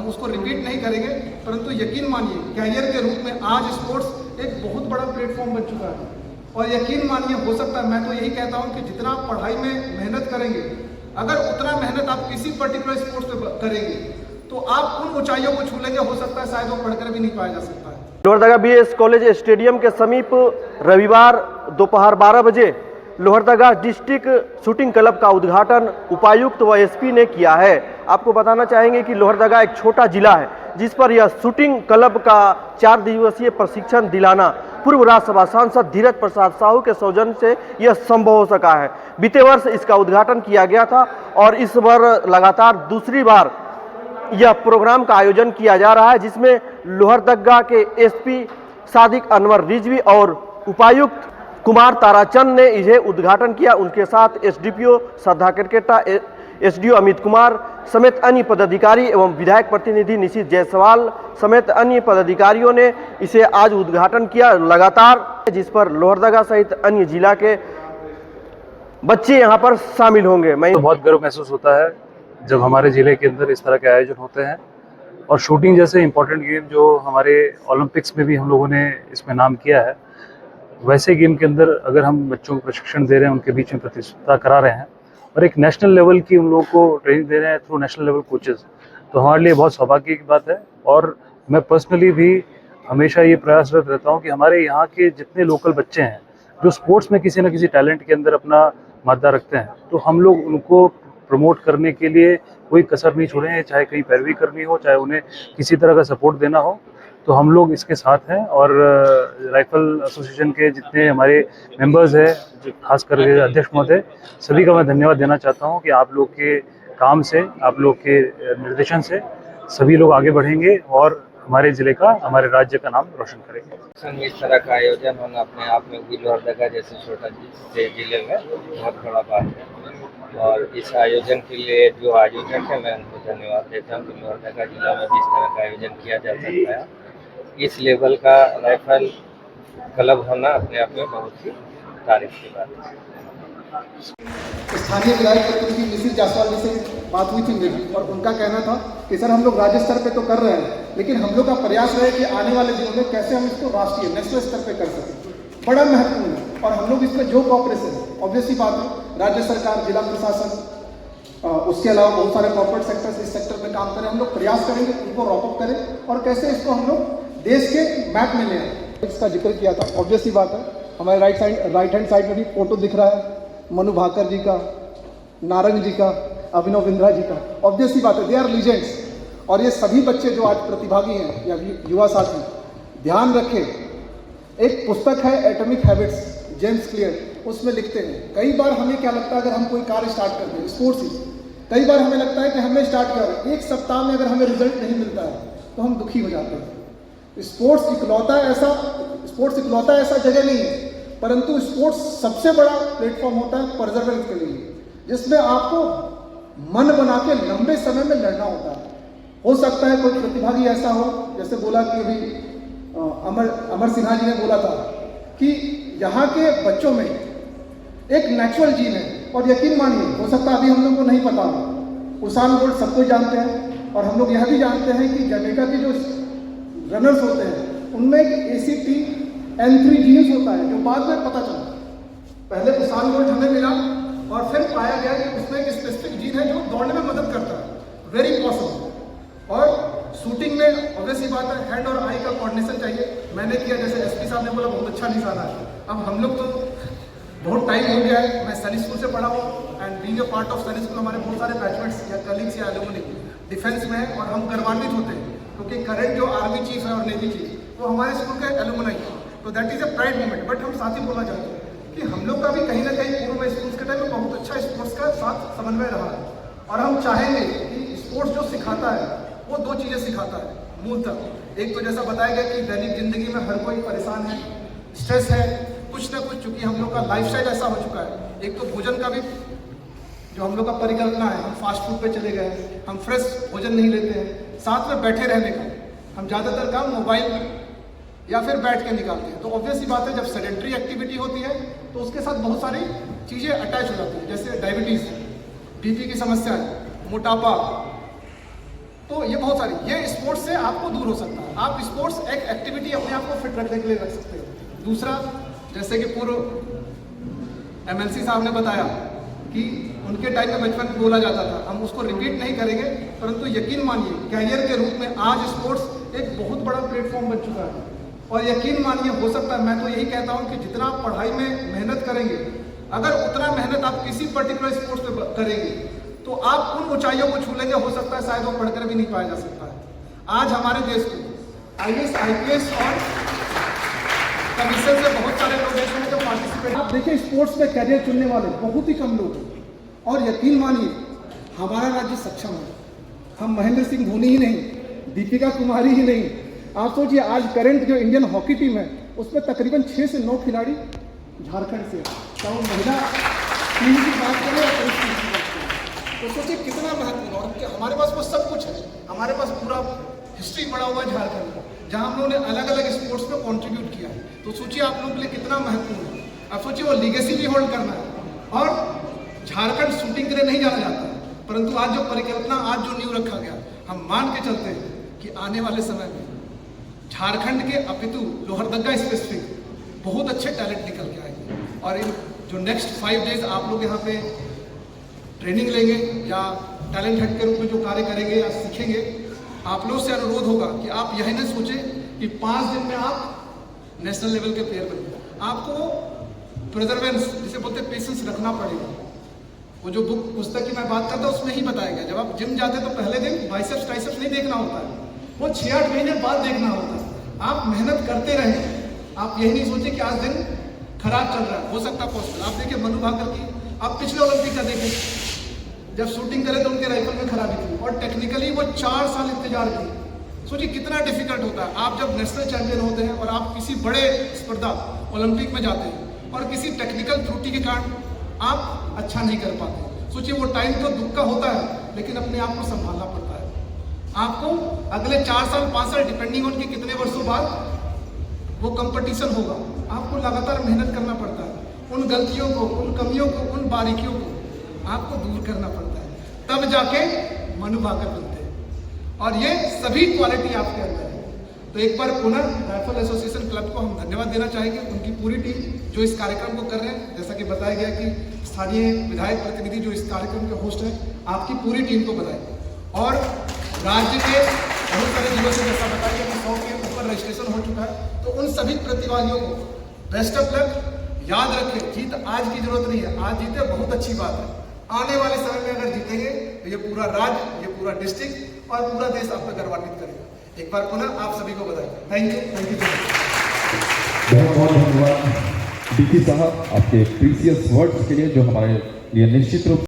हम उसको रिपीट नहीं करेंगे, परंतु यकीन मानिए कैरियर के रूप में आज स्पोर्ट्स एक बहुत बड़ा प्लेटफॉर्म बन चुका है। और यकीन मानिए हो सकता है, मैं तो यही कहता हूँ कि जितना आप पढ़ाई में मेहनत करेंगे, अगर उतना मेहनत आप किसी पर्टिकुलर स्पोर्ट्स पे करेंगे तो आप उन ऊंचाइयों को छू लेंगे, हो सकता है शायद वो पढ़कर भी नहीं पाया जा सकता है। लोहरदगा बीएस कॉलेज स्टेडियम के समीप रविवार दोपहर 12 बजे लोहरदगा डिस्ट्रिक्ट शूटिंग क्लब का उद्घाटन उपायुक्त व एसपी ने किया है। आपको बताना चाहेंगे कि लोहरदगा एक छोटा जिला है जिस पर यह शूटिंग क्लब का 4 दिवसीय प्रशिक्षण दिलाना पूर्व राज्यसभा सांसद धीरज प्रसाद साहू के सौजन्य से यह संभव हो सका है। बीते वर्ष इसका उद्घाटन किया गया था और इस बार लगातार दूसरी बार यह प्रोग्राम का आयोजन किया जा रहा है, जिसमें लोहरदगा के एसपी सादिक अनवर रिजवी और उपायुक्त कुमार ताराचंद ने इसे उद्घाटन किया। उनके साथ एसडीपीओ श्रद्धा केरकेटा, एसडीओ अमित कुमार समेत अन्य पदाधिकारी एवं विधायक प्रतिनिधि निशित जायसवाल समेत अन्य पदाधिकारियों ने इसे आज उद्घाटन किया लगातार, जिस पर लोहरदगा सहित अन्य जिला के बच्चे यहां पर शामिल होंगे। मैं तो बहुत गर्व महसूस होता है जब हमारे ज़िले के अंदर इस तरह के आयोजन होते हैं, और शूटिंग जैसे इम्पोर्टेंट गेम जो हमारे ओलंपिक्स में भी हम लोगों ने इसमें नाम किया है, वैसे गेम के अंदर अगर हम बच्चों को प्रशिक्षण दे रहे हैं, उनके बीच में प्रतिस्पर्धा करा रहे हैं और एक नेशनल लेवल की उन लोगों को ट्रेनिंग दे रहे हैं थ्रू नेशनल लेवल कोचेज़, तो हमारे लिए बहुत सौभाग्य की बात है। और मैं पर्सनली भी हमेशा ये प्रयासरत रहता हूँ कि हमारे यहाँ के जितने लोकल बच्चे हैं जो स्पोर्ट्स में किसी न किसी टैलेंट के अंदर अपना मादा रखते हैं, तो हम लोग उनको प्रमोट करने के लिए कोई कसर नहीं छोड़ें, चाहे कहीं पैरवी करनी हो, चाहे उन्हें किसी तरह का सपोर्ट देना हो, तो हम लोग इसके साथ हैं। और राइफल एसोसिएशन के जितने हमारे मेंबर्स हैं, खास करके अध्यक्ष महोदय, सभी का मैं धन्यवाद देना चाहता हूं कि आप लोग के काम से, आप लोग के निर्देशन से सभी लोग आगे बढ़ेंगे और हमारे ज़िले का, हमारे राज्य का नाम रोशन करेंगे। इस तरह का आयोजन होना अपने आप में भी लोहरदगा जैसे छोटा जिले में बहुत बड़ा बात है, और इस आयोजन के लिए जो आयोजक है मैं उनको धन्यवाद देता हूँ कि लोहरदगा जिला में भी इस तरह का आयोजन किया जा सकता है। इस लेवल का राइफल क्लब होना अपने आप में बहुत ही तारीफ की बात है। स्थानीय विधायक प्रतिनिधि निशित जायसवाल जी से बात हुई थी मेरी, और उनका कहना था कि सर हम लोग राज्य स्तर पे तो कर रहे हैं, लेकिन हम लोग का प्रयास रहे कि आने वाले दिनों में कैसे हम इसको राष्ट्रीय नेशनल स्तर पे कर सकें। बड़ा महत्वपूर्ण है, और हम लोग इसमें जो कॉपरेशन है, ऑब्वियसली बात है, राज्य सरकार, जिला प्रशासन, उसके अलावा बहुत सारे कॉर्पोरेट सेक्टर्स इस सेक्टर में काम करें, हम लोग प्रयास करेंगे उनको रॉपअप करें और कैसे इसको हम लोग देश के मैप में ले आए। इसका जिक्र किया था, ऑब्वियसली बात है, हमारे राइट हैंड साइड में भी फोटो दिख रहा है मनु भाकर जी का, नारंग जी का, अभिनव बिंद्रा जी का। ऑब्वियसली बात है, दे आर लीजेंड्स, और ये सभी बच्चे जो आज प्रतिभागी हैं या युवा साथी, ध्यान रखें, एक पुस्तक है एटॉमिक हैबिट्स, जेम्स क्लियर, उसमें लिखते हैं, कई बार हमें क्या लगता है अगर हम कोई कार्य स्टार्ट करते हैं, स्पोर्ट्स ही, कई बार हमें लगता है कि हमने स्टार्ट किया है, एक सप्ताह में अगर हमें रिजल्ट नहीं मिलता है तो हम दुखी हो जाते हैं। स्पोर्ट्स इकलौता ऐसा जगह नहीं है, परंतु स्पोर्ट्स सबसे बड़ा प्लेटफॉर्म होता है परजर्वेंस के लिए, जिसमें आपको मन बना के लंबे समय में लड़ना होता है। हो सकता है कोई प्रतिभागी ऐसा हो, जैसे बोला कि अभी अमर सिन्हा जी ने बोला था कि यहाँ के बच्चों में एक नेचुरल जीन है, और यकीन मानिए हो सकता है अभी हम लोग को नहीं पता हो, उसान बोल्ट सबको जानते हैं, और हम लोग यह भी जानते हैं कि जमैका के जो रनर्स होते हैं उनमें एक ACTN3 जीन्स होता है, जो बाद में पता चला, पहले उसान बोल्ट हमें मिला और फिर पाया गया कि उसमें एक स्पेसिफिक जीन है जो दौड़ने में मदद करता है, वेरी पॉसिबल। और शूटिंग में ऑब्वियसली बात है, हैंड और आई का कोऑर्डिनेशन चाहिए। मैंने किया, जैसे एसपी साहब ने बोला, बहुत अच्छा निशाना है। अब हम लोग तो बहुत टाइम हो गया है, मैं सैनिक स्कूल से पढ़ा हूँ, and being a part of सैनिक स्कूल हमारे बहुत सारे बैचमेट्स या कलीग्स या एलुमनी डिफेंस में है, और हम गर्वान्वित होते हैं क्योंकि करंट जो आर्मी चीफ है और नेवी चीफ वो हमारे स्कूल के एलुमनी है, तो that is a pride moment. But हम साथ ही बोलना चाहते हैं कि हम लोग का भी कहीं ना कहीं पूर्व में स्कूल्स के टाइम में बहुत अच्छा स्पोर्ट्स का साथ समन्वय रहा है, और हम चाहेंगे कि स्पोर्ट्स जो सिखाता है वो 2 चीज़ें सिखाता है मूलतः। एक तो जैसा बताया गया कि दैनिक जिंदगी में हर कोई परेशान है, स्ट्रेस है, कुछ ना कुछ, चूंकि हम लोग का लाइफस्टाइल ऐसा हो चुका है, एक तो भोजन का भी जो हम लोग का परिकल्पना है, हम फास्ट फूड पे चले गए, हम फ्रेश भोजन नहीं लेते हैं, साथ में बैठे रहने का हम ज़्यादातर काम मोबाइल या फिर बैठ के निकालते हैं। तो ऑब्वियसली बात है, जब सेडेंट्री एक्टिविटी होती है तो उसके साथ बहुत सारी चीज़ें अटैच हो जाती हैं, जैसे डायबिटीज़, BP की समस्या है, मोटापा, तो ये बहुत सारी, ये स्पोर्ट्स से आपको दूर हो सकता है। आप स्पोर्ट्स एक एक्टिविटी अपने आप को फिट रखने के लिए रख सकते हो। दूसरा, जैसे कि पूर्व एमएलसी साहब ने बताया कि उनके टाइम में बचपन में बोला जाता था, हम उसको रिपीट नहीं करेंगे, परंतु यकीन मानिए कैरियर के रूप में आज स्पोर्ट्स एक बहुत बड़ा प्लेटफॉर्म बन चुका है। और यकीन मानिए, हो सकता है, मैं तो यही कहता हूँ कि जितना आप पढ़ाई में मेहनत करेंगे, अगर उतना मेहनत आप किसी पर्टिकुलर स्पोर्ट्स पे करेंगे तो आप उन ऊंचाइयों को छू लेंगे। हो सकता है शायद वो पढ़कर भी नहीं पाया जा सकता है। आज हमारे देश को आईएएस, आईपीएस और कमीशन से बहुत सारे लोग ऐसे हैं जो पार्टिसिपेट। आप देखिए, स्पोर्ट्स में कैरियर चुनने वाले बहुत ही कम लोग हैं। और यकीन मानिए, हमारा राज्य सक्षम है। हम महेंद्र सिंह धोनी ही नहीं, दीपिका कुमारी ही नहीं, आप सोचिए आज करंट जो इंडियन हॉकी टीम है उसमें तकरीबन 6 से 9 खिलाड़ी झारखंड से, चाहे महिला टीम की बात करें या पुरुष टीम की बात करें, तो सोचिए कितना महत्वपूर्ण। और हमारे पास वो सब कुछ है, हमारे पास पूरा हिस्ट्री पड़ा हुआ है झारखंड का, जहाँ हम लोगों ने अलग अलग स्पोर्ट्स में कॉन्ट्रीब्यूट किया है। तो सोचिए आप लोगों के लिए कितना महत्वपूर्ण है। अब सोचिए वो लीगेसी भी होल्ड करना है। और झारखंड शूटिंग के लिए नहीं जाना जाता है, परंतु आज जो परिकल्पना, आज जो नींव रखा गया, हम मान के चलते हैं कि आने वाले समय में झारखंड के अपितु लोहरदगा स्पेसिफिक बहुत अच्छे टैलेंट निकल के आएंगे। और इन जो नेक्स्ट 5 डेज आप लोग यहाँ पे ट्रेनिंग लेंगे या टैलेंट हंट के रूप में जो कार्य करेंगे या सीखेंगे, आप लोग से अनुरोध होगा कि आप यही न सोचें कि 5 दिन में आप नेशनल लेवल के प्लेयर बनेंगे। आपको प्रिजर्वेंस, जिसे बोलते हैं पेशेंस, रखना पड़ेगा। वो जो पुस्तक की मैं बात करता हूँ उसमें ही बताया गया, जब आप जिम जाते हैं तो पहले दिन बाइसेप्स ट्राइसेप्स नहीं देखना होता है, वो 6-8 महीने बाद देखना होता है। आप मेहनत करते रहें। आप यही नहीं सोचे कि आज दिन खराब चल रहा है, हो सकता है पॉसिबल। आप देखिए मनु भाकर की, आप पिछले ओलंपिक का देखें, जब शूटिंग करे तो उनके राइफल में खराबी थी और टेक्निकली वो 4 साल इंतजार किए। सोचिए कितना डिफिकल्ट होता है। आप जब नेशनल चैंपियन होते हैं और आप किसी बड़े स्पर्धा ओलंपिक में जाते हैं और किसी टेक्निकल त्रुटि के कारण आप अच्छा नहीं कर पाते, सोचिए वो टाइम तो दुख का होता है, लेकिन अपने आप को संभालना पड़ता है। आपको अगले 4 साल 5 साल डिपेंडिंग ऑन कि कितने वर्षों बाद वो कंपटीशन होगा, आपको लगातार मेहनत करना पड़ता है। उन गलतियों को, उन कमियों को, उन बारीकियों को आपको दूर करना पड़ता है, तब जाके मनु भाकर बनते हैं। और ये सभी क्वालिटी आपके अंदर है। तो एक बार पुनः राइफल एसोसिएशन क्लब को हम धन्यवाद देना चाहेंगे, उनकी पूरी टीम जो इस कार्यक्रम को कर रहे हैं। जैसा कि बताया गया कि स्थानीय विधायक प्रतिनिधि जो इस कार्यक्रम के होस्ट हैं, आपकी पूरी टीम को बधाई। और राज्य के बहुत सारे जिलों से जैसा बताया गया कि 100 के ऊपर रजिस्ट्रेशन हो चुका है, तो उन सभी प्रतिभागियों को बेस्ट ऑफ लक। याद रखें, जीत आज की जरूरत नहीं है, आज जीते बहुत अच्छी बात है। आने वाले समय में अगर जीतेंगे तो ये पूरा राज्य, ये पूरा डिस्ट्रिक्ट और पूरा देश आप पर गर्वान्वित करेगा। एक बार पुनः आप सभी को बधाई। Thank you, thank you. बहुत बहुत धन्यवाद डीसी साहब आपके प्रीसियस वर्ड्स के लिए, जो हमारे लिए निश्चित रूप